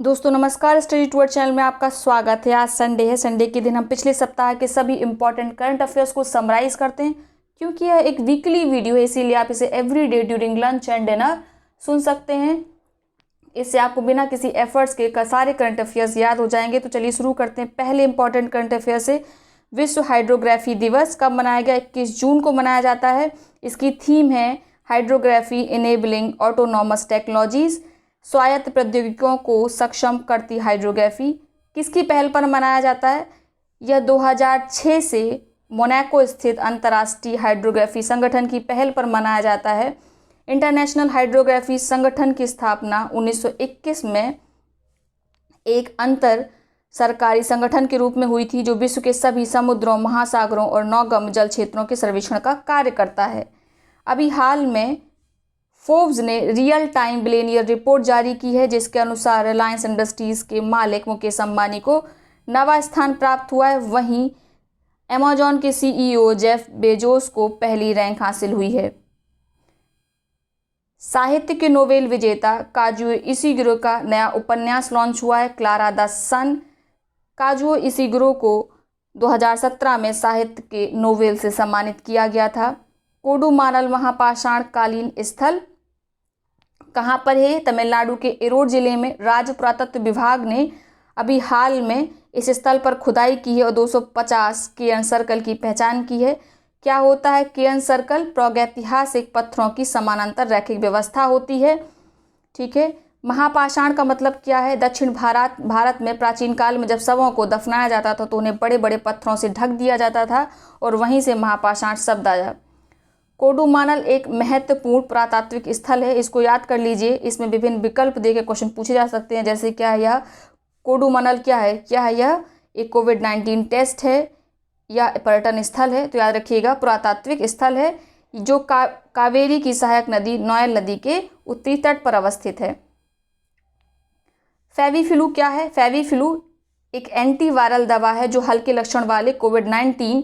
दोस्तों नमस्कार, study tour channel में आपका स्वागत है। आज संडे है। संडे के दिन हम पिछले सप्ताह के सभी इंपॉर्टेंट करंट अफेयर्स को समराइज करते हैं। क्योंकि यह एक वीकली वीडियो है, इसीलिए आप इसे every day during lunch and dinner सुन सकते हैं। इससे आपको बिना किसी एफर्ट्स के सारे करंट अफेयर्स याद हो जाएंगे। तो चलिए शुरू करते हैं। पहले इंपॉर्टेंट करंट अफेयर से, विश्व हाइड्रोग्राफी दिवस कब मनाया गया? 21 जून को मनाया जाता है। इसकी थीम है हाइड्रोग्राफी इनेबलिंग ऑटोनॉमस टेक्नोलॉजीज, स्वायत्त प्रौद्योगिकियों को सक्षम करती हाइड्रोग्राफी। किसकी पहल पर मनाया जाता है? यह 2006 से मोनाको स्थित अंतर्राष्ट्रीय हाइड्रोग्राफी संगठन की पहल पर मनाया जाता है। इंटरनेशनल हाइड्रोग्राफी संगठन की स्थापना 1921 में एक अंतर सरकारी संगठन के रूप में हुई थी, जो विश्व के सभी समुद्रों, महासागरों और नौगम जल क्षेत्रों के सर्वेक्षण का कार्य करता है। अभी हाल में फोर्ब्स ने रियल टाइम बिलियनियर रिपोर्ट जारी की है, जिसके अनुसार रिलायंस इंडस्ट्रीज के मालिक मुकेश अंबानी को 9वां स्थान प्राप्त हुआ है। वहीं अमेजॉन के सीईओ जेफ बेजोस को पहली रैंक हासिल हुई है। साहित्य के नोबेल विजेता काजुओ इशिगुरो का नया उपन्यास लॉन्च हुआ है, Klara the Sun. Kazuo Ishiguro को 2017 में साहित्य के नोबेल से सम्मानित किया गया था। कोडुमानल महापाषाण कालीन स्थल कहाँ पर है? तमिलनाडु के एरोड जिले में। राज्य पुरातत्व विभाग ने अभी हाल में इस स्थल पर खुदाई की है और 250 केएन सर्कल की पहचान की है। क्या होता है केएन सर्कल? प्रागैतिहासिक पत्थरों की समानांतर रैखिक व्यवस्था होती है। ठीक है। महापाषाण का मतलब क्या है? दक्षिण भारत में प्राचीन काल में जब शवों को दफनाया जाता था तो उन्हें बड़े बड़े पत्थरों से ढक दिया जाता था और वहीं से महापाषाण शब्द आया। कोडुमानल एक महत्वपूर्ण पुरातात्विक स्थल है, इसको याद कर लीजिए। इसमें विभिन्न विकल्प देकर क्वेश्चन पूछे जा सकते हैं, जैसे क्या है यह कोडुमानल क्या है? क्या है यह? एक कोविड-19 टेस्ट है या पर्यटन स्थल है? तो याद रखिएगा पुरातात्विक स्थल है, जो कावेरी की सहायक नदी नोयल नदी के उत्तरी तट पर अवस्थित है। फेविफ्लू क्या है? फेविफ्लू एक एंटीवायरल दवा है जो हल्के लक्षण वाले कोविड-19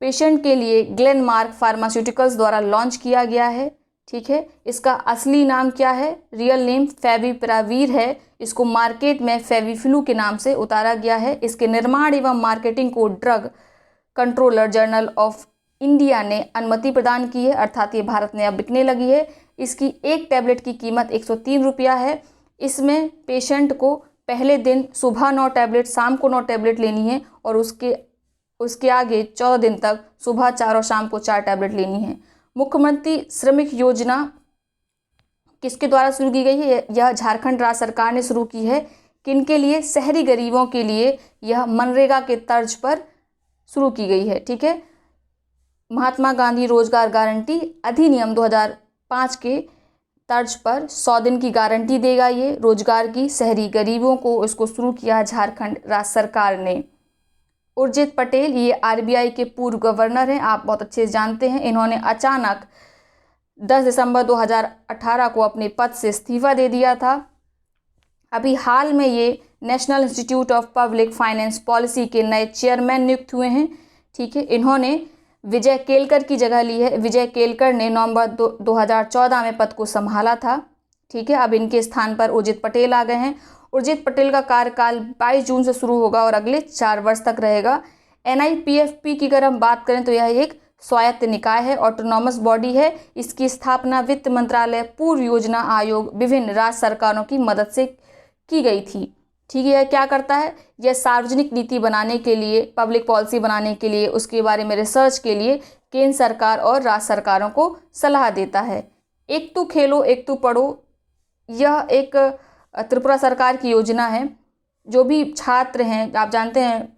पेशेंट के लिए ग्लेनमार्क फार्मास्यूटिकल्स द्वारा लॉन्च किया गया है। ठीक है। इसका असली नाम क्या है? रियल नेम फेविपिरावीर है। इसको मार्केट में फेविफ्लू के नाम से उतारा गया है। इसके निर्माण एवं मार्केटिंग को drug controller general of India ने अनुमति प्रदान की है, अर्थात ये भारत में अब बिकने लगी है। इसकी एक टैबलेट की कीमत 103 रुपया है। इसमें पेशेंट को पहले दिन सुबह 9 टैबलेट, शाम को 9 टैबलेट लेनी है और उसके आगे 14 दिन तक सुबह 4 और शाम को 4 टैबलेट लेनी है। मुख्यमंत्री श्रमिक योजना किसके द्वारा शुरू की गई है? यह झारखंड राज्य सरकार ने शुरू की है। किनके लिए? शहरी गरीबों के लिए। यह मनरेगा के तर्ज पर शुरू की गई है। ठीक है। महात्मा गांधी रोजगार गारंटी अधिनियम 2005 के तर्ज पर 100 दिन की गारंटी देगा ये रोजगार की। शहरी गरीबों को इसको शुरू किया झारखंड राज्य सरकार ने। उर्जित पटेल ये आरबीआई के पूर्व गवर्नर हैं, आप बहुत अच्छे से जानते हैं। इन्होंने अचानक 10 दिसंबर 2018 को अपने पद से इस्तीफा दे दिया था। अभी हाल में ये national institute of public finance policy के नए चेयरमैन नियुक्त हुए हैं। ठीक है। इन्होंने विजय केलकर की जगह ली है। विजय केलकर ने नवंबर 2014 में पद को संभाला था। ठीक है। अब इनके स्थान पर उर्जित पटेल आ गए हैं। उर्जित पटेल का कार्यकाल 22 जून से शुरू होगा और अगले 4 वर्ष तक रहेगा। NIPFP की अगर हम बात करें तो यह एक स्वायत्त निकाय है, ऑटोनॉमस बॉडी है। इसकी स्थापना वित्त मंत्रालय, पूर्व योजना आयोग, विभिन्न राज्य सरकारों की मदद से की गई थी। ठीक है। यह क्या करता है? यह सार्वजनिक नीति बनाने के लिए, पब्लिक पॉलिसी बनाने के लिए, उसके बारे में रिसर्च के लिए केंद्र सरकार और राज्य सरकारों को सलाह देता है। एक तू खेलो एक तू पढ़ो, यह एक त्रिपुरा सरकार की योजना है। जो भी छात्र हैं, आप जानते हैं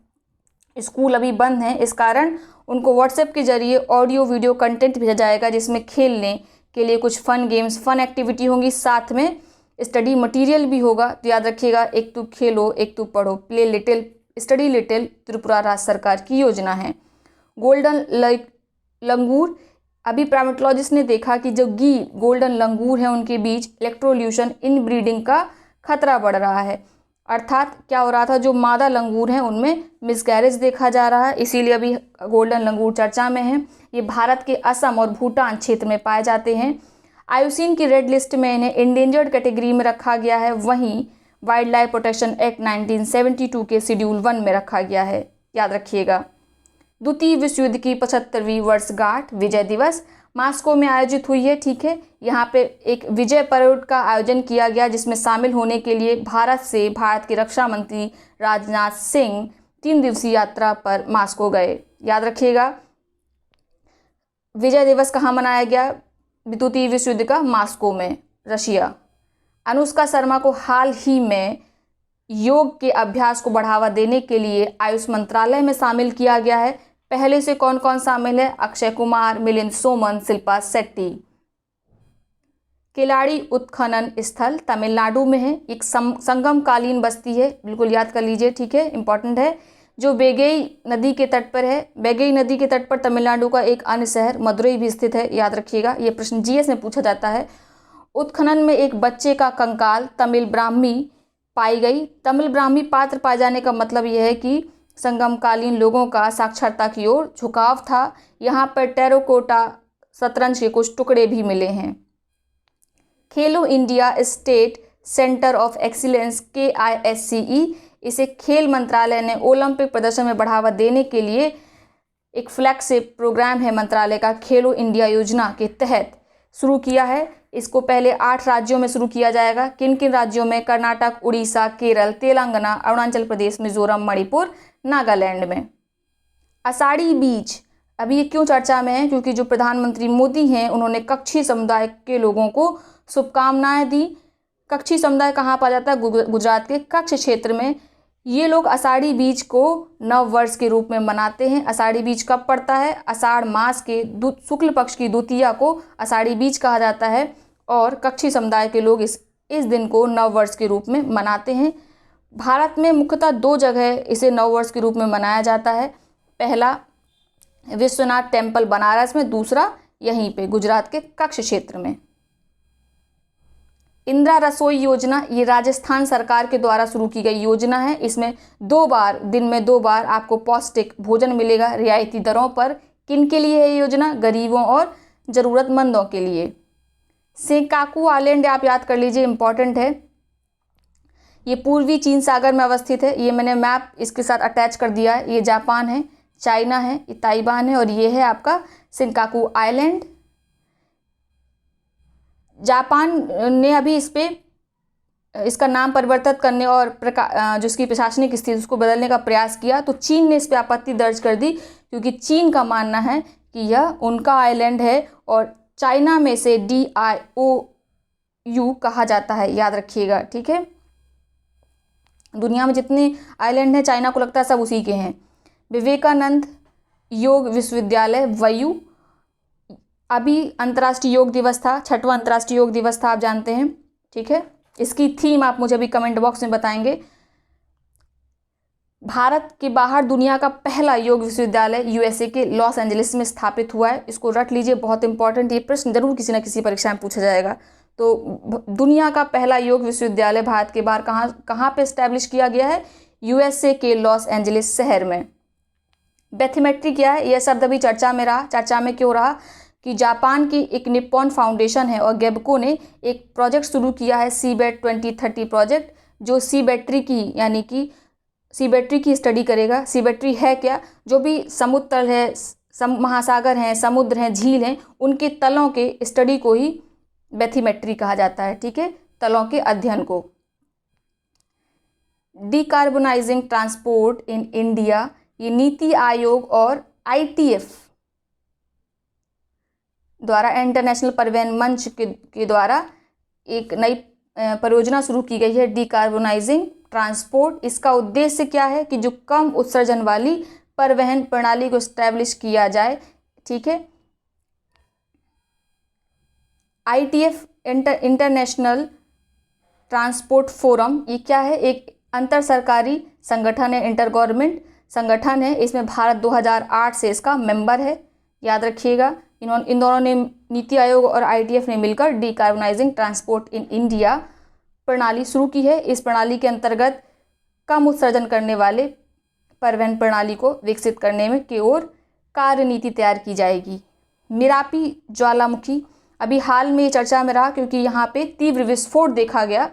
स्कूल अभी बंद हैं, इस कारण उनको व्हाट्सएप के जरिए ऑडियो वीडियो कंटेंट भेजा जाएगा, जिसमें खेलने के लिए कुछ फन गेम्स, फन एक्टिविटी होंगी, साथ में स्टडी मटेरियल भी होगा। तो याद रखिएगा, एक तू खेलो एक तू पढ़ो, play little study little, Tripura राज्य सरकार की योजना है। गोल्डन लंगूर, अभी प्राइमेटोलॉजिस्ट ने देखा कि जो गोल्डन लंगूर है उनके बीच इलेक्ट्रोल्यूशन इनब्रीडिंग का खतरा बढ़ रहा है। अर्थात क्या हो रहा था, जो मादा लंगूर हैं उनमें मिसकैरेज देखा जा रहा है, इसीलिए अभी गोल्डन लंगूर चर्चा में है। ये भारत के असम और भूटान क्षेत्र में पाए जाते हैं। आईयूसीएन की रेड लिस्ट में इन्हें इंडेंजर्ड कैटेगरी में रखा गया है। वहीं वाइल्ड लाइफ प्रोटेक्शन एक्ट 1972 के शेड्यूल 1 में रखा गया है, याद रखिएगा। द्वितीय विश्व युद्ध की 75वीं वर्षगांठ विजय दिवस मास्को में आयोजित हुई है, ठीक है। यहाँ पे एक विजय परेड का आयोजन किया गया जिसमें शामिल होने के लिए भारत के रक्षा मंत्री राजनाथ सिंह 3 दिवसीय यात्रा पर मास्को गए, याद रखिएगा। विजय दिवस कहाँ मनाया गया? द्वितीय विश्व युद्ध का मास्को में, रशिया। अनुष्का शर्मा को हाल ही में योग के अभ्यास को बढ़ावा देने के लिए आयुष मंत्रालय में शामिल किया गया है। पहले से कौन कौन शामिल है? अक्षय कुमार, मिलिंद सोमन, शिल्पा शेट्टी। केलाड़ी उत्खनन स्थल तमिलनाडु में है, एक संगमकालीन बस्ती है, बिल्कुल याद कर लीजिए, ठीक है, इंपॉर्टेंट है, जो वेगई नदी के तट पर है। वेगई नदी के तट पर तमिलनाडु का एक अन्य शहर मदुरई भी स्थित है, याद रखिएगा। ये प्रश्न जीएस में पूछा जाता है। उत्खनन में एक बच्चे का कंकाल तमिल ब्राह्मी पाई गई। तमिल ब्राह्मी पात्र पाए जाने का मतलब यह है कि संगमकालीन लोगों का साक्षरता की ओर झुकाव था। यहाँ पर टेराकोटा शतरंज के कुछ टुकड़े भी मिले हैं। खेलो India state centre of excellence KISCE, इसे खेल मंत्रालय ने ओलंपिक प्रदर्शन में बढ़ावा देने के लिए एक फ्लैगशिप प्रोग्राम है मंत्रालय का, खेलो इंडिया योजना के तहत शुरू किया है। इसको पहले 8 राज्यों में शुरू किया जाएगा। किन किन राज्यों में? कर्नाटक, उड़ीसा, केरल, तेलंगाना, अरुणाचल प्रदेश, मिजोरम, मणिपुर, नागालैंड में। आषाढ़ी बीज अभी ये क्यों चर्चा में है? क्योंकि जो प्रधानमंत्री मोदी हैं उन्होंने कच्छी समुदाय के लोगों को शुभकामनाएं दी। कच्छी समुदाय कहाँ पाया जाता है? गुजरात के कच्छ क्षेत्र में। ये लोग आषाढ़ी बीज को नव वर्ष के रूप में मनाते हैं। आषाढ़ी बीज कब पड़ता है? आषाढ़ मास के शुक्ल पक्ष की द्वितीया को आषाढ़ी बीज कहा जाता है और कच्छी समुदाय के लोग इस दिन को नव वर्ष के रूप में मनाते हैं। भारत में मुख्यतः 2 जगह इसे नव वर्ष के रूप में मनाया जाता है। पहला विश्वनाथ टेम्पल बनारस में, दूसरा यहीं पे गुजरात के कच्छ क्षेत्र में। इंदिरा रसोई योजना ये राजस्थान सरकार के द्वारा शुरू की गई योजना है। इसमें दिन में 2 बार आपको पौष्टिक भोजन मिलेगा रियायती दरों पर। किन के लिए है ये योजना? गरीबों और ज़रूरतमंदों के लिए। सेकाकू आइलैंड आप याद कर लीजिए, इंपॉर्टेंट है। ये पूर्वी चीन सागर में अवस्थित है। ये मैंने मैप इसके साथ अटैच कर दिया है। ये जापान है, चाइना है, ये ताइवान है और ये है आपका सेकाकू आइलैंड। जापान ने अभी इसका नाम परिवर्तित करने और जो इसकी प्रशासनिक स्थिति उसको बदलने का प्रयास किया, तो चीन ने इस पर आपत्ति दर्ज कर दी क्योंकि चीन का मानना है कि यह उनका आइलैंड है और चाइना में से DIOU कहा जाता है, याद रखिएगा, ठीक है। दुनिया में जितने आइलैंड हैं चाइना को लगता है सब उसी के हैं। विवेकानंद योग विश्वविद्यालय वयू, अभी अंतर्राष्ट्रीय योग दिवस था, 6वां अंतर्राष्ट्रीय योग दिवस था, आप जानते हैं, ठीक है। इसकी थीम आप मुझे अभी कमेंट बॉक्स में बताएंगे। भारत के बाहर दुनिया का पहला योग विश्वविद्यालय USA के लॉस एंजलिस में स्थापित हुआ है। इसको रट लीजिए, बहुत इंपॉर्टेंट, ये प्रश्न जरूर किसी न किसी परीक्षा में पूछा जाएगा। तो दुनिया का पहला योग विश्वविद्यालय भारत के बाहर कहाँ पे स्टैब्लिश किया गया है? USA के लॉस एंजलिस शहर में। बैथीमेट्री क्या है? यह शब्द अभी चर्चा में रहा। चर्चा में क्यों रहा? कि जापान की एक निप्पॉन फाउंडेशन है और गेबको ने एक प्रोजेक्ट शुरू किया है CBET 2030 प्रोजेक्ट, जो सी बैटरी की स्टडी करेगा। सी बैटरी है क्या? जो भी समुद्र तल है, महासागर हैं, समुद्र हैं, झील हैं, उनके तलों के स्टडी को ही बैथीमेट्री कहा जाता है, ठीक है, तलों के अध्ययन को। डिकार्बोनाइजिंग ट्रांसपोर्ट इन इंडिया, ये नीति आयोग और ITF द्वारा, इंटरनेशनल परिवहन मंच के द्वारा एक नई परियोजना शुरू की गई है, डिकार्बोनाइजिंग ट्रांसपोर्ट। इसका उद्देश्य क्या है? कि जो कम उत्सर्जन वाली परिवहन प्रणाली को स्टैब्लिश किया जाए, ठीक है। ITF इंटरनेशनल ट्रांसपोर्ट फोरम, ये क्या है? एक अंतर सरकारी संगठन है, इंटर गवर्नमेंट संगठन है। इसमें भारत 2008 से इसका मेंबर है, याद रखिएगा। इन दोनों ने, नीति आयोग और ITF ने मिलकर डिकार्बोनाइजिंग ट्रांसपोर्ट इन इंडिया प्रणाली शुरू की है। इस प्रणाली के अंतर्गत कम उत्सर्जन करने वाले परिवहन प्रणाली को विकसित करने में की ओर कार्य नीति तैयार की जाएगी। मिरापी ज्वालामुखी अभी हाल में चर्चा में रहा क्योंकि यहाँ पे तीव्र विस्फोट देखा गया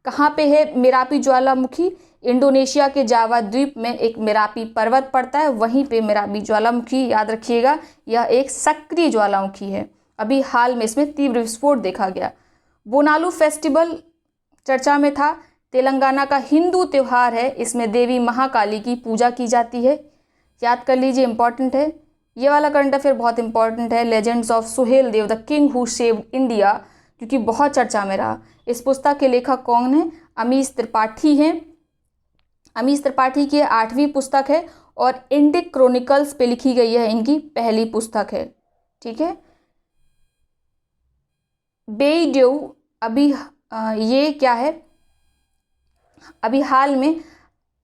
कहाँ पे है मेरापी ज्वालामुखी? इंडोनेशिया के जावा द्वीप में एक मेरापी पर्वत पड़ता है, वहीं पे मेरापी ज्वालामुखी, याद रखिएगा यह एक सक्रिय ज्वालामुखी है। अभी हाल में इसमें तीव्र विस्फोट देखा गया। बोनालू फेस्टिवल चर्चा में था, तेलंगाना का हिंदू त्यौहार है, इसमें देवी महाकाली की पूजा की जाती है, याद कर लीजिए, इंपॉर्टेंट है। ये वाला करंट अफेयर बहुत इंपॉर्टेंट है, legends of Suhel Dev the king who saved India, क्योंकि बहुत चर्चा में रहा। इस पुस्तक के लेखक कौन है? अमीश त्रिपाठी हैं। अमीश त्रिपाठी की 8वीं पुस्तक है और इंडिक क्रॉनिकल्स पे लिखी गई है, इनकी पहली पुस्तक है, ठीक है। बेईडू, अभी ये क्या है? अभी हाल में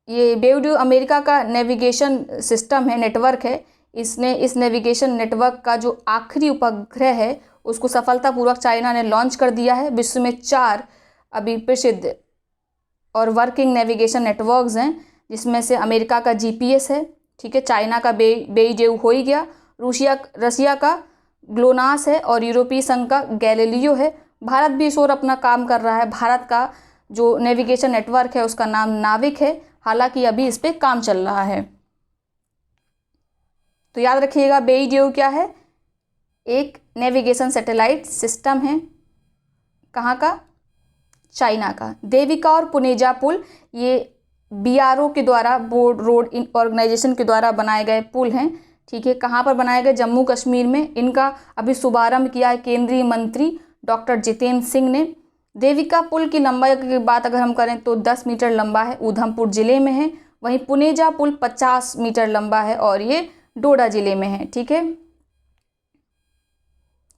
ये बेईडू अमेरिका का नेविगेशन सिस्टम है, नेटवर्क है। इसने इस नेविगेशन नेटवर्क का जो आखिरी उपग्रह है उसको सफलतापूर्वक चाइना ने लॉन्च कर दिया है। विश्व में 4 अभी प्रसिद्ध और वर्किंग नेविगेशन नेटवर्क्स हैं, जिसमें से अमेरिका का जीपीएस है, ठीक है, चाइना का बेईडू हो ही गया, रशिया का ग्लोनास है और यूरोपीय संघ का गैलीलियो है। भारत भी इस ओर अपना काम कर रहा है। भारत का जो नेविगेशन नेटवर्क है उसका नाम नाविक है, हालांकि अभी इस पे काम चल रहा है। तो याद रखिएगा बेईडू क्या है? एक नेविगेशन सैटेलाइट सिस्टम है, कहाँ का? चाइना का। देविका और पुनेजा पुल, ये बीआरओ के द्वारा, बोर्ड रोड ऑर्गेनाइजेशन के द्वारा बनाए गए पुल हैं, ठीक है। कहाँ पर बनाए गए? जम्मू कश्मीर में। इनका अभी शुभारंभ किया है केंद्रीय मंत्री डॉक्टर जितेंद्र सिंह ने। देविका पुल की लंबाई की बात अगर हम करें तो 10 मीटर लंबा है, उधमपुर जिले में है। वहीं पुनेजा पुल 50 मीटर लंबा है और ये डोडा जिले में है, ठीक है।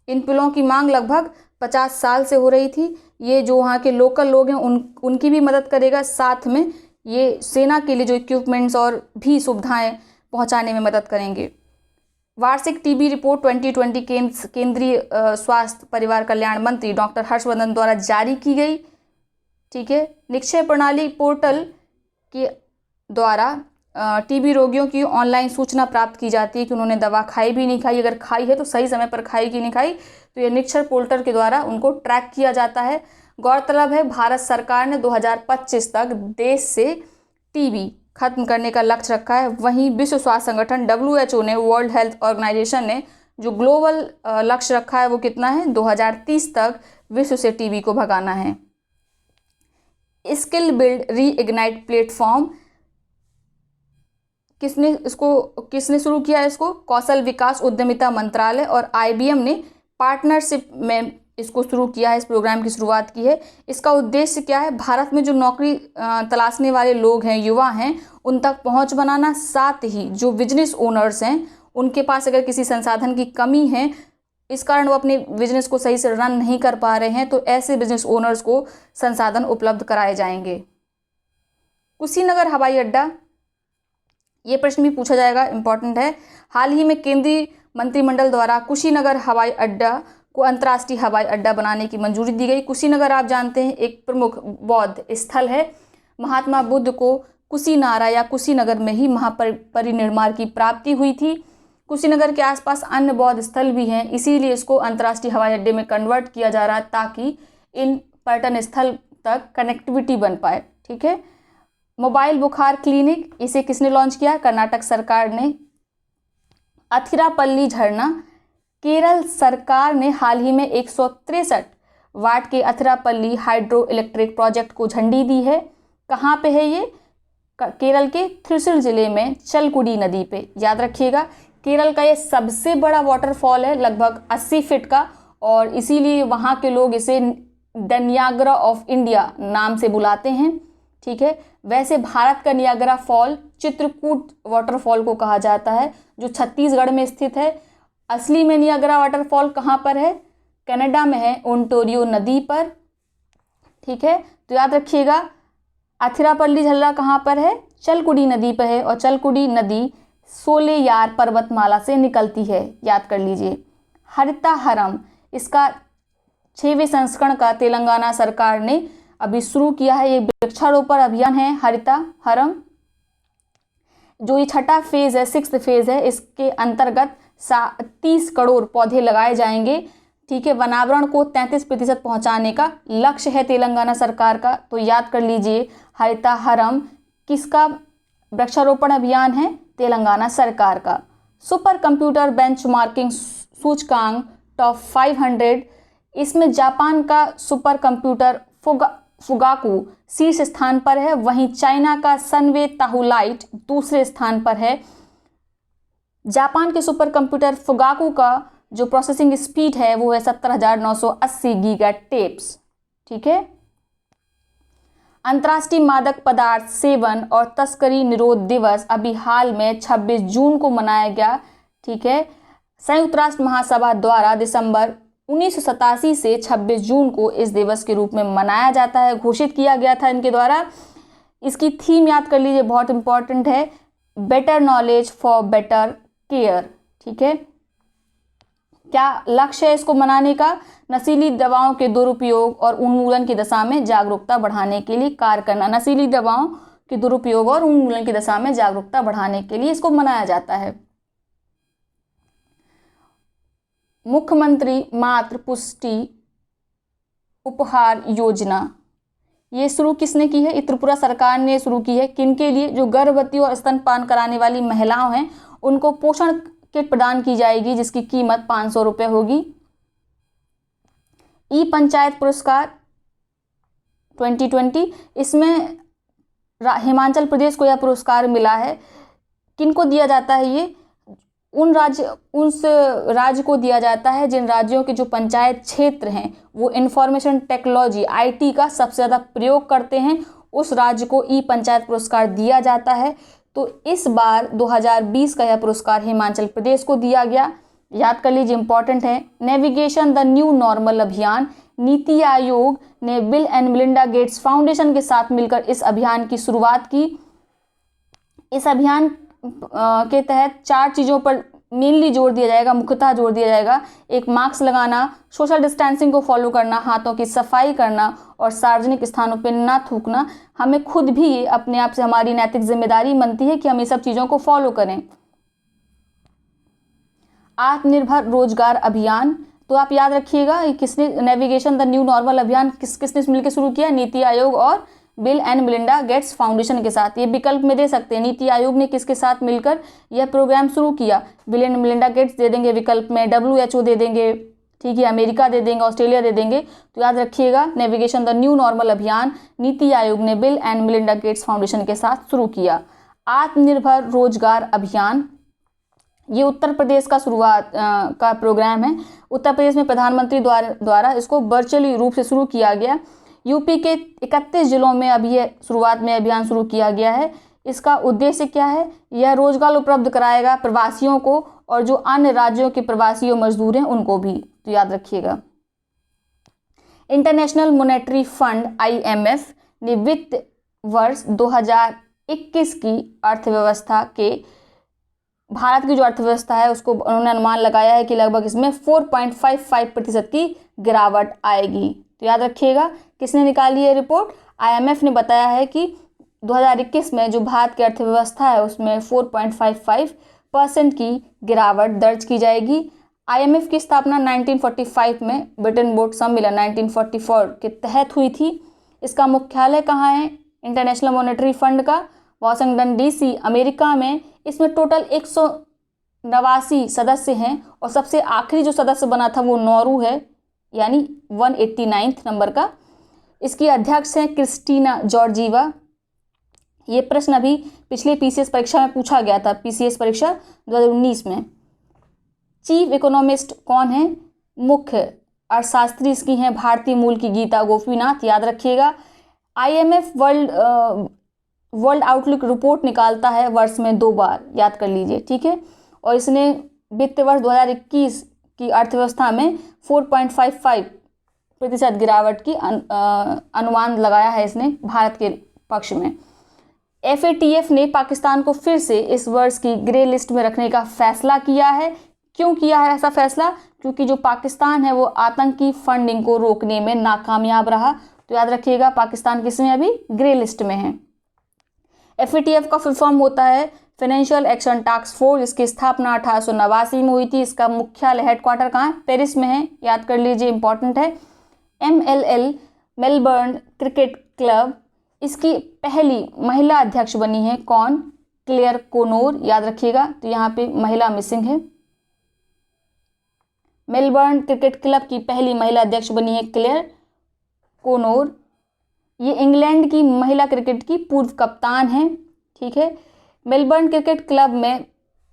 इन पुलों की मांग लगभग 50 साल से हो रही थी। ये जो वहाँ के लोकल लोग हैं उनकी भी मदद करेगा, साथ में ये सेना के लिए जो इक्विपमेंट्स और भी सुविधाएं पहुंचाने में मदद करेंगे। वार्षिक टीबी रिपोर्ट 2020 केंद्रीय स्वास्थ्य परिवार कल्याण मंत्री डॉक्टर हर्षवर्धन द्वारा जारी की गई, ठीक है। निक्षय प्रणाली पोर्टल के द्वारा टीबी रोगियों की ऑनलाइन सूचना प्राप्त की जाती है कि उन्होंने दवा खाई भी नहीं खाई, अगर खाई है तो सही समय पर खाई कि नहीं खाई, तो ये निक्षय पोर्टल के द्वारा उनको ट्रैक किया जाता है। गौरतलब है भारत सरकार ने 2025 तक देश से टीबी खत्म करने का लक्ष्य रखा है। वहीं विश्व स्वास्थ्य संगठन WHO ने, वर्ल्ड हेल्थ ऑर्गेनाइजेशन ने जो ग्लोबल लक्ष्य रखा है वो कितना है? 2030 तक विश्व से टीबी को भगाना है। स्किल बिल्ड री इग्नाइट प्लेटफॉर्म, किसने शुरू किया है इसको? कौशल विकास उद्यमिता मंत्रालय और IBM ने पार्टनरशिप में इसको शुरू किया है, इस प्रोग्राम की शुरुआत की है। इसका उद्देश्य क्या है? भारत में जो नौकरी तलाशने वाले लोग हैं, युवा हैं, उन तक पहुंच बनाना, साथ ही जो बिजनेस ओनर्स हैं उनके पास अगर किसी संसाधन की कमी है, इस कारण वो अपने बिजनेस को सही से रन नहीं कर पा रहे हैं, तो ऐसे बिजनेस ओनर्स को संसाधन उपलब्ध कराए जाएंगे। कुशीनगर हवाई अड्डा, ये प्रश्न भी पूछा जाएगा, इंपॉर्टेंट है। हाल ही में केंद्रीय मंत्रिमंडल द्वारा कुशीनगर हवाई अड्डा को अंतर्राष्ट्रीय हवाई अड्डा बनाने की मंजूरी दी गई। कुशीनगर आप जानते हैं एक प्रमुख बौद्ध स्थल है। महात्मा बुद्ध को कुशीनारा या कुशीनगर में ही महापरिनिर्वाण की प्राप्ति हुई थी। कुशीनगर के आसपास अन्य बौद्ध स्थल भी हैं, इसीलिए इसको अंतर्राष्ट्रीय हवाई अड्डे में कन्वर्ट किया जा रहा है ताकि इन पर्यटन स्थल तक कनेक्टिविटी बन पाए, ठीक है। मोबाइल बुखार क्लिनिक, इसे किसने लॉन्च किया? कर्नाटक सरकार ने। अथिरापल्ली झरना, केरल सरकार ने हाल ही में 163 वाट के अथिरापल्ली हाइड्रो इलेक्ट्रिक प्रोजेक्ट को झंडी दी है। कहाँ पे है ये? केरल के थ्रिसुर जिले में चलकुडी नदी पे। याद रखिएगा केरल का ये सबसे बड़ा वाटरफॉल है, लगभग 80 फीट का, और इसीलिए वहाँ के लोग इसे द नियाग्रा ऑफ इंडिया नाम से बुलाते हैं, ठीक है। वैसे भारत का नियाग्रा फॉल चित्रकूट वाटरफॉल को कहा जाता है, जो छत्तीसगढ़ में स्थित है। असली में नियाग्रा वाटरफॉल कहाँ पर है? कनाडा में है, ओंटारियो नदी पर, ठीक है। तो याद रखिएगा अथिरापल्ली झरना कहाँ पर है? चलकुडी नदी पर है, और चलकुडी नदी सोलेयार पर्वतमाला से निकलती है, याद कर लीजिए। हरिताहरम, इसका 6वें संस्करण का तेलंगाना सरकार ने अभी शुरू किया है। ये वृक्षारोपण अभियान है हरिताहरम, जो ये छठा फेज है, 6th फेज है। इसके अंतर्गत 30 करोड़ पौधे लगाए जाएंगे ठीक है, वनावरण को 33% पहुंचाने का लक्ष्य है तेलंगाना सरकार का। तो याद कर लीजिए, हरिताहरम किसका वृक्षारोपण अभियान है? तेलंगाना सरकार का। सुपर कंप्यूटर बेंचमार्किंग सूचकांक टॉप 500, इसमें जापान का सुपर कंप्यूटर फुगाकू शीर्ष स्थान पर है, वहीं चाइना का सनवे ताहुलाइट दूसरे स्थान पर है। जापान के सुपर कंप्यूटर फुगाकू का जो प्रोसेसिंग स्पीड है वो है 17,980 गीगाटेप्स। ठीक है। अंतर्राष्ट्रीय मादक पदार्थ सेवन और तस्करी निरोध दिवस अभी हाल में 26 जून को मनाया गया। ठीक है। संयुक्त राष्ट्र महासभा द्वारा दिसंबर 1987 से 26 जून को इस दिवस के रूप में मनाया जाता है, घोषित किया गया था इनके द्वारा। इसकी थीम याद कर लीजिए, बहुत इंपॉर्टेंट है, better knowledge for better care. ठीक है। क्या लक्ष्य है इसको मनाने का? नशीली दवाओं के दुरुपयोग और उन्मूलन की दिशा में जागरूकता बढ़ाने के लिए कार्य करना। नशीली दवाओं के दुरुपयोग और उन्मूलन की दिशा में जागरूकता बढ़ाने के लिए इसको मनाया जाता है। मुख्यमंत्री मातृ पुष्टि उपहार योजना, ये शुरू किसने की है? ये त्रिपुरा सरकार ने शुरू की है। किनके लिए? जो गर्भवती और स्तनपान कराने वाली महिलाओं हैं उनको पोषण किट प्रदान की जाएगी, जिसकी कीमत 500 रुपये होगी। ई पंचायत पुरस्कार 2020, इसमें हिमाचल प्रदेश को यह पुरस्कार मिला है। किनको दिया जाता है ये? उस राज्य को दिया जाता है जिन राज्यों के जो पंचायत क्षेत्र हैं वो इंफॉर्मेशन टेक्नोलॉजी IT का सबसे ज़्यादा प्रयोग करते हैं, उस राज्य को ई पंचायत पुरस्कार दिया जाता है। तो इस बार 2020 का यह पुरस्कार हिमाचल प्रदेश को दिया गया। याद कर लीजिए, इंपॉर्टेंट है। नेविगेशन द न्यू नॉर्मल अभियान, नीति आयोग ने bill and Melinda Gates foundation के साथ मिलकर इस अभियान की शुरुआत की। इस अभियान के तहत 4 चीज़ों पर मेनली जोर दिया जाएगा, मुख्यतः जोर दिया जाएगा। एक, मास्क लगाना, सोशल डिस्टेंसिंग को फॉलो करना, हाथों की सफाई करना और सार्वजनिक स्थानों पर ना थूकना। हमें खुद भी ये अपने आप से हमारी नैतिक जिम्मेदारी बनती है कि हम ये सब चीज़ों को फॉलो करें। आत्मनिर्भर रोजगार अभियान, तो आप याद रखिएगा किसने नेविगेशन द न्यू नॉर्मल अभियान किसने मिलकर शुरू किया? नीति आयोग और bill and Melinda Gates foundation के साथ। ये विकल्प में दे सकते हैं, नीति आयोग ने किसके साथ मिलकर यह प्रोग्राम शुरू किया? बिल एंड मिलिंडा गेट्स दे देंगे विकल्प में, WHO दे देंगे, ठीक है, अमेरिका दे देंगे, ऑस्ट्रेलिया दे देंगे। तो याद रखिएगा, नेविगेशन द न्यू नॉर्मल अभियान नीति आयोग ने bill and Melinda Gates foundation के साथ शुरू किया। आत्मनिर्भर रोजगार अभियान, ये उत्तर प्रदेश का शुरुआत का प्रोग्राम है। उत्तर प्रदेश में प्रधानमंत्री द्वारा इसको वर्चुअली रूप से शुरू किया गया। यूपी के 31 जिलों में अभी ये शुरुआत में अभियान शुरू किया गया है। इसका उद्देश्य क्या है? यह रोजगार उपलब्ध कराएगा प्रवासियों को और जो अन्य राज्यों के प्रवासी और मजदूर हैं उनको भी। तो याद रखिएगा। इंटरनेशनल मॉनेटरी फंड IMF ने वित्त वर्ष 2021 की अर्थव्यवस्था के, भारत की जो अर्थव्यवस्था है उसको उन्होंने अनुमान लगाया है कि लगभग इसमें 4.55% की गिरावट आएगी। तो याद रखिएगा, किसने निकाली है रिपोर्ट? IMF ने बताया है कि 2021 में जो भारत की अर्थव्यवस्था है उसमें 4.55% की गिरावट दर्ज की जाएगी। IMF की स्थापना 1945 में ब्रिटेन वुड्स सम्मेलन 1944 के तहत हुई थी। इसका मुख्यालय कहाँ है इंटरनेशनल मॉनेटरी फंड का? वाशिंगटन DC अमेरिका में। इसमें टोटल 189 सदस्य हैं और सबसे आखिरी जो सदस्य बना था वो नॉर्वे है, यानी 189 नंबर का। इसकी अध्यक्ष हैं क्रिस्टीना जॉर्जीवा। ये प्रश्न अभी पिछले PCS परीक्षा में पूछा गया था, PCS परीक्षा 2019 में। चीफ इकोनॉमिस्ट कौन है? मुख्य अर्थशास्त्री इसकी हैं भारतीय मूल की गीता गोपीनाथ। याद रखिएगा। IMF वर्ल्ड आउटलुक रिपोर्ट निकालता है वर्ष में 2 बार, याद कर लीजिए, ठीक है। और इसने वित्त वर्ष 2021 की अर्थव्यवस्था में 4.55% गिरावट की अनुमान लगाया है इसने भारत के पक्ष में। FATF ने पाकिस्तान को फिर से इस वर्ष की ग्रे लिस्ट में रखने का फैसला किया है। क्यों किया है ऐसा फैसला? क्योंकि जो पाकिस्तान है वो आतंकी फंडिंग को रोकने में नाकामयाब रहा। तो याद रखिएगा, पाकिस्तान किसमें अभी? ग्रे लिस्ट में है। FATF का फुल फॉर्म होता है फाइनेंशियल एक्शन टास्क फोर्स, इसकी स्थापना 1889 में हुई थी। इसका मुख्यालय हेडक्वार्टर कहाँ है? पेरिस में है, याद कर लीजिए, इंपॉर्टेंट है। MLL मेलबर्न क्रिकेट क्लब, इसकी पहली महिला अध्यक्ष बनी है कौन? क्लेयर कोनोर, याद रखिएगा। तो यहाँ पे महिला मिसिंग है। मेलबर्न क्रिकेट क्लब की पहली महिला अध्यक्ष बनी है क्लेयर कोनोर। ये इंग्लैंड की महिला क्रिकेट की पूर्व कप्तान हैं, ठीक है। मेलबर्न क्रिकेट क्लब में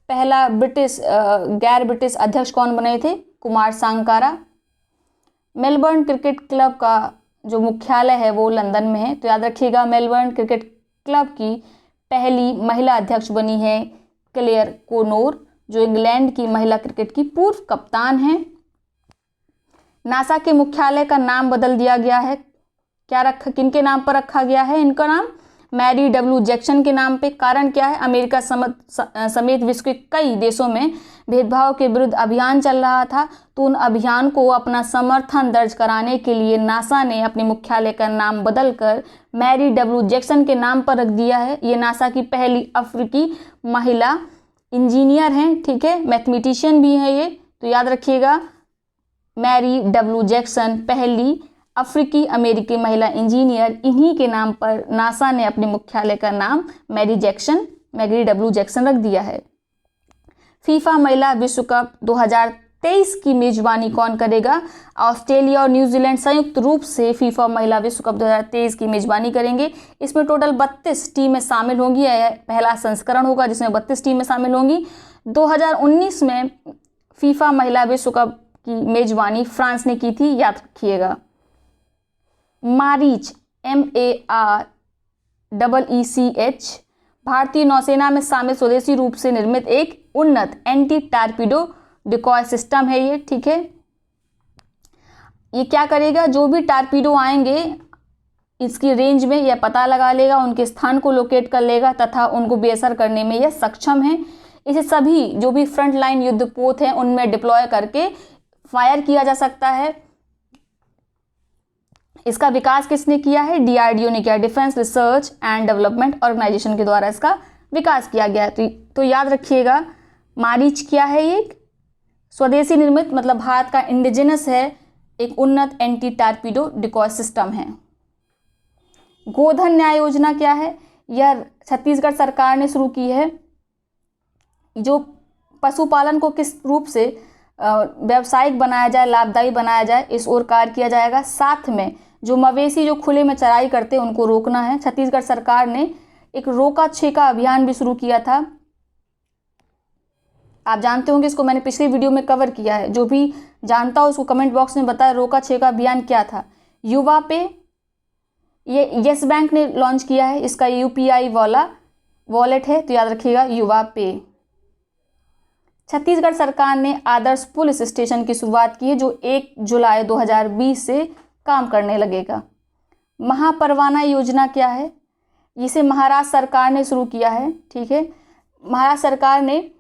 पहला गैर ब्रिटिश अध्यक्ष कौन बने थे? कुमार सांकारा। मेलबर्न क्रिकेट क्लब का जो मुख्यालय है वो लंदन में है, तो याद रखिएगा मेलबर्न क्रिकेट क्लब की पहली महिला अध्यक्ष बनी है क्लेयर कोनोर, जो इंग्लैंड की महिला क्रिकेट की पूर्व कप्तान हैं। नासा के मुख्यालय का नाम बदल दिया गया है। किनके नाम पर रखा गया है इनका नाम? मैरी डब्ल्यू जैक्सन के नाम पे। कारण क्या है? अमेरिका समेत विश्व के कई देशों में भेदभाव के विरुद्ध अभियान चल रहा था, तो उन अभियान को अपना समर्थन दर्ज कराने के लिए नासा ने अपने मुख्यालय का नाम बदलकर मैरी डब्ल्यू जैक्सन के नाम पर रख दिया है। ये नासा की पहली अफ्रीकी महिला इंजीनियर हैं, ठीक है, मैथमेटिशियन भी है ये, तो याद रखिएगा मैरी डब्ल्यू जैक्सन पहली अफ्रीकी अमेरिकी महिला इंजीनियर। इन्हीं के नाम पर नासा ने अपने मुख्यालय का नाम मैरी डब्ल्यू जैक्सन रख दिया है। फीफा महिला विश्व कप 2023 की मेजबानी कौन करेगा? ऑस्ट्रेलिया और न्यूजीलैंड संयुक्त रूप से फीफा महिला विश्व कप 2023 की मेजबानी करेंगे। इसमें टोटल 32 टीमें शामिल होंगी। यह पहला संस्करण होगा जिसमें 32 टीमें शामिल होंगी। 2019 में फीफा महिला विश्व कप की मेजबानी फ्रांस ने की थी, याद रखिएगा। मारीच MAREECH भारतीय नौसेना में शामिल स्वदेशी रूप से निर्मित एक उन्नत एंटी टारपीडो डिकॉय सिस्टम है ये, ठीक है। ये क्या करेगा? जो भी टारपीडो आएंगे इसकी रेंज में यह पता लगा लेगा, उनके स्थान को लोकेट कर लेगा तथा उनको बेअसर करने में यह सक्षम है। इसे सभी जो भी फ्रंट लाइन युद्धपोत हैं उनमें डिप्लॉय करके फायर किया जा सकता है। इसका विकास किसने किया है? DRDO ने किया, defence research and development organisation के द्वारा इसका विकास किया गया है। तो याद रखिएगा मारीच क्या है? ये स्वदेशी निर्मित, मतलब भारत का इंडिजिनस है, एक उन्नत एंटी टारपीडो डिकॉय सिस्टम है। गोधन न्याय योजना क्या है? यह छत्तीसगढ़ सरकार ने शुरू की है, जो पशुपालन को किस रूप से व्यावसायिक बनाया जाए, लाभदायी बनाया जाए, इस ओर कार्य किया जाएगा। साथ में जो मवेशी जो खुले में चराई करते हैं उनको रोकना है। छत्तीसगढ़ सरकार ने एक रोका छेका अभियान भी शुरू किया था, आप जानते होंगे, इसको मैंने पिछली वीडियो में कवर किया है। जो भी जानता हो उसको कमेंट बॉक्स में बताया रोका छेका अभियान क्या था। युवा पे ये येस बैंक ने लॉन्च किया है, इसका UPI वाला वॉलेट है, तो याद रखिएगा युवा पे। छत्तीसगढ़ सरकार ने आदर्श पुलिस स्टेशन की शुरुआत की है, जो 1 जुलाई 2020 से काम करने लगेगा। महापरवाना योजना क्या है? इसे महाराष्ट्र सरकार ने शुरू किया है, ठीक है। महाराष्ट्र सरकार ने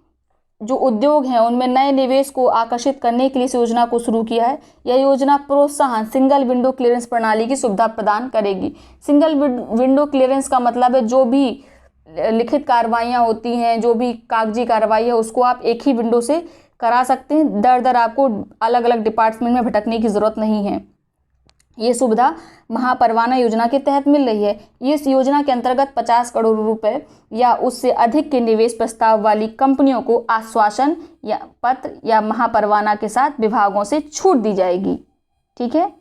जो उद्योग हैं उनमें नए निवेश को आकर्षित करने के लिए इस योजना को शुरू किया है। यह योजना प्रोत्साहन सिंगल विंडो क्लियरेंस प्रणाली की सुविधा प्रदान करेगी। सिंगल विंडो क्लियरेंस का मतलब है जो भी लिखित कार्रवाइयाँ होती हैं, जो भी कागजी कार्रवाई है, उसको आप एक ही विंडो से करा सकते हैं। दर आपको अलग अलग डिपार्टमेंट में भटकने की ज़रूरत नहीं है। ये सुविधा महापरवाना योजना के तहत मिल रही है। इस योजना के अंतर्गत 50 करोड़ रुपए या उससे अधिक के निवेश प्रस्ताव वाली कंपनियों को आश्वासन या पत्र या महापरवाना के साथ विभागों से छूट दी जाएगी, ठीक है।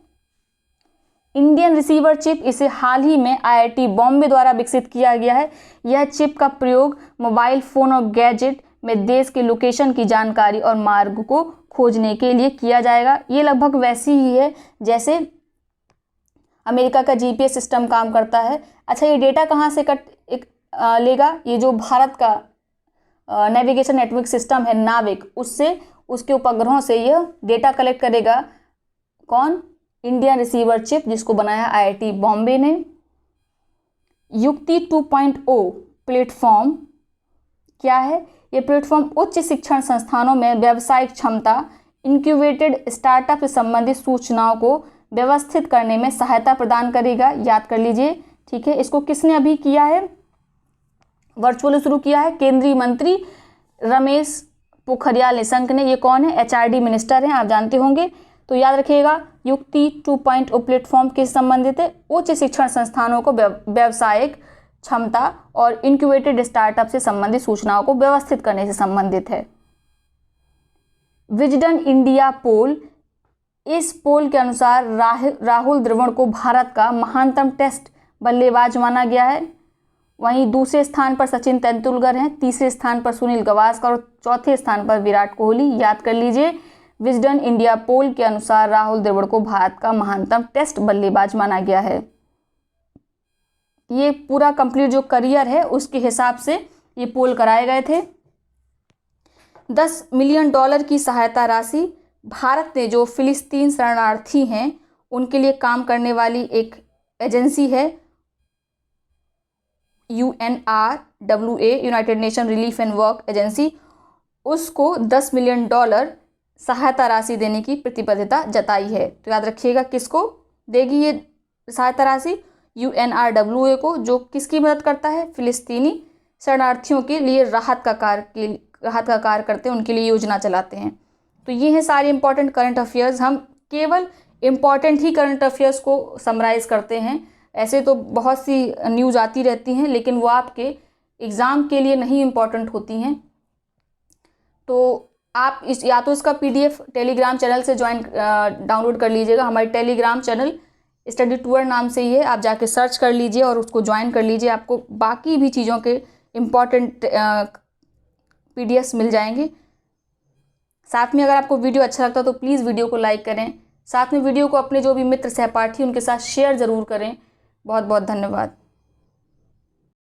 इंडियन रिसीवर चिप, इसे हाल ही में IIT बॉम्बे द्वारा विकसित किया गया है। यह चिप का प्रयोग मोबाइल फ़ोन और गैजेट में देश के लोकेशन की जानकारी और मार्ग को खोजने के लिए किया जाएगा। ये लगभग वैसी ही है जैसे अमेरिका का GPS सिस्टम काम करता है। अच्छा, ये डेटा कहाँ से लेगा? ये जो भारत का नेविगेशन नेटवर्क सिस्टम है नाविक, उससे, उसके उपग्रहों से यह डेटा कलेक्ट करेगा। कौन? इंडियन रिसीवर चिप, जिसको बनाया IIT बॉम्बे ने। युक्ति 2.0 प्लेटफॉर्म क्या है? ये प्लेटफॉर्म उच्च शिक्षण संस्थानों में व्यावसायिक क्षमता, इंक्यूबेटेड स्टार्टअप से संबंधित सूचनाओं को व्यवस्थित करने में सहायता प्रदान करेगा। याद कर लीजिए, ठीक है। इसको किसने अभी किया है? वर्चुअली शुरू किया है केंद्रीय मंत्री रमेश पोखरियाल निशंक ने। ये कौन है? HRD मिनिस्टर हैं, आप जानते होंगे। तो याद रखिएगा, युक्ति 2.0 प्लेटफॉर्म किससे संबंधित है? उच्च शिक्षण संस्थानों को व्यावसायिक क्षमता और इंक्यूबेटेड स्टार्टअप से संबंधित सूचनाओं को व्यवस्थित करने से संबंधित है। विजडन इंडिया पोल, इस पोल के अनुसार राहुल द्रविड़ को भारत का महानतम टेस्ट बल्लेबाज माना गया है। वहीं दूसरे स्थान पर सचिन तेंदुलकर हैं, तीसरे स्थान पर सुनील गावस्कर और चौथे स्थान पर विराट कोहली। याद कर लीजिए, विजडन इंडिया पोल के अनुसार राहुल द्रविड़ को भारत का महानतम टेस्ट बल्लेबाज माना गया है। ये पूरा कंप्लीट जो करियर है उसके हिसाब से ये पोल कराए गए थे। $10 मिलियन की सहायता राशि, भारत ने जो फिलिस्तीन शरणार्थी हैं उनके लिए काम करने वाली एक एजेंसी है UNRWA, United nation relief and work agency, उसको $10 मिलियन सहायता राशि देने की प्रतिबद्धता जताई है। तो याद रखिएगा, किसको देगी ये सहायता राशि? UNRWA को, जो किसकी मदद करता है? फिलिस्तीनी शरणार्थियों के लिए राहत का कार्य करते हैं, उनके लिए योजना चलाते हैं। तो ये हैं सारे इंपॉर्टेंट करंट अफेयर्स। हम केवल इम्पॉर्टेंट ही करंट अफेयर्स को समराइज़ करते हैं। ऐसे तो बहुत सी न्यूज़ आती रहती हैं, लेकिन वो आपके एग्ज़ाम के लिए नहीं इम्पॉर्टेंट होती हैं। तो आप या तो इसका PDF टेलीग्राम चैनल से डाउनलोड कर लीजिएगा। हमारी टेलीग्राम चैनल स्टडी टूर नाम से ही है, आप जाके सर्च कर लीजिए और उसको ज्वाइन कर लीजिए। आपको बाकी भी चीज़ों के इम्पॉर्टेंट PDFs मिल जाएंगे। साथ में अगर आपको वीडियो अच्छा लगता है तो प्लीज़ वीडियो को लाइक करें। साथ में वीडियो को अपने जो भी मित्र सहपाठी उनके साथ शेयर ज़रूर करें। बहुत बहुत धन्यवाद।